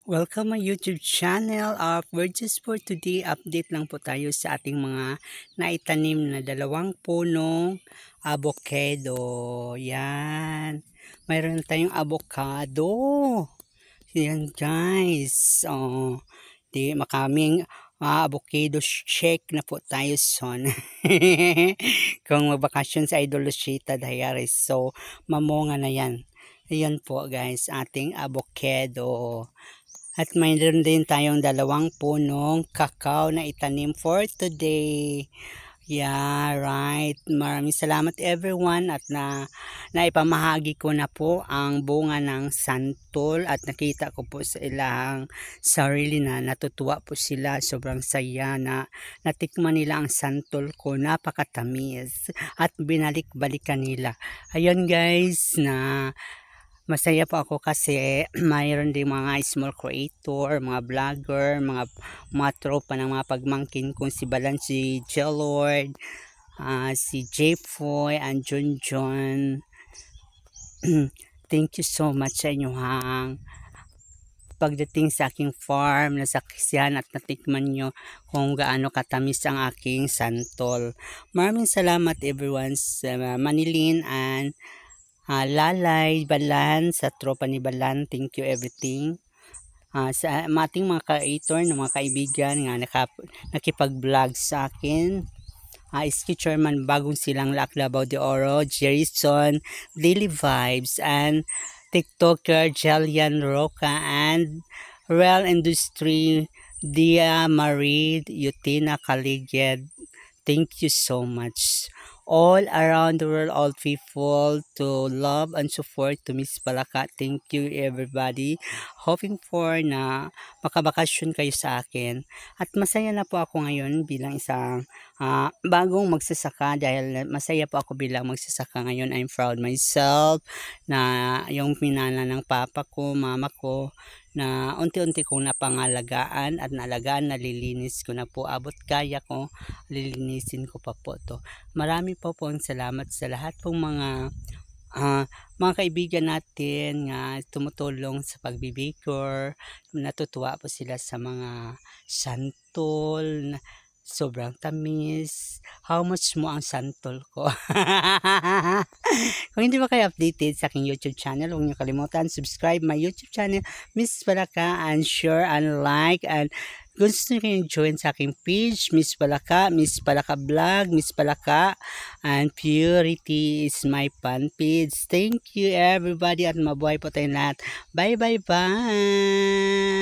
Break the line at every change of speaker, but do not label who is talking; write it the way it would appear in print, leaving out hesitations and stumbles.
Welcome my YouTube channel. We're just for today, update lang po tayo sa ating mga naitanim na dalawang punong avocado. Yan. Mayroon tayong avocado. Yan guys. Oh, di makaming avocado shake na po tayo son. Kung magbakasyon sa Idol Lucita Diaries. So, mamonga na yan. Ayan po guys, ating avocado. At mayroon din tayong dalawang punong kakao na itanim for today. Yeah, right. Maraming salamat everyone at naipamahagi ko na po ang bunga ng santol at nakita ko po sa ilang sarili na natutuwa po sila. Sobrang saya na natikman nila ang santol ko. Napakatamis at binalik-balikan nila. Ayun guys na masaya po ako kasi mayroon din mga small creator, mga vlogger, mga tropa ng mga pagmangkin kong si Balan, si Jelord, si J-Foy, and John. Thank you so much sa inyong pagdating sa aking farm, nasaksihan at natikman nyo kung gaano katamis ang aking santol. Maraming salamat everyone sa Manilin and Lalay, Balan, sa tropa ni Balan, thank you everything. Sa ating mga creator, mga kaibigan nga nakipag-vlog sa akin. Sketcherman, Bagong Silang, Laclabao de Oro, Jerison, Daily Vibes, and TikToker Jelian Roca, and Real Industry, Dia Marie, Yutina Kaliged. Thank you so much. All around the world, all people to love and support to Miss Palaka. Thank you everybody. Hoping for na makabakasyon kayo sa akin. At masaya na po ako ngayon bilang isang bagong magsasaka dahil masaya po ako bilang magsasaka ngayon. I'm proud myself na yung pinana ng papa ko, mama ko, na unti-unti kong napangalagaan at nalagaan, nalilinis ko na po. Abot kaya ko, lilinisin ko pa po to. Marami po pong salamat sa lahat pong mga kaibigan natin nga tumutulong sa pagbibigor. Natutuwa po sila sa mga santol. Sobrang tamis. How much mo ang santol ko? Kung hindi ba kayo updated sa aking YouTube channel, huwag niyo kalimutan subscribe my YouTube channel, Miss Palaka, and share and like, and gusto niyo kayong join sa aking page, Miss Palaka Vlog, Miss Palaka, and Purity is my fan page. Thank you everybody at mabuhay po tayong lahat. Bye bye bye!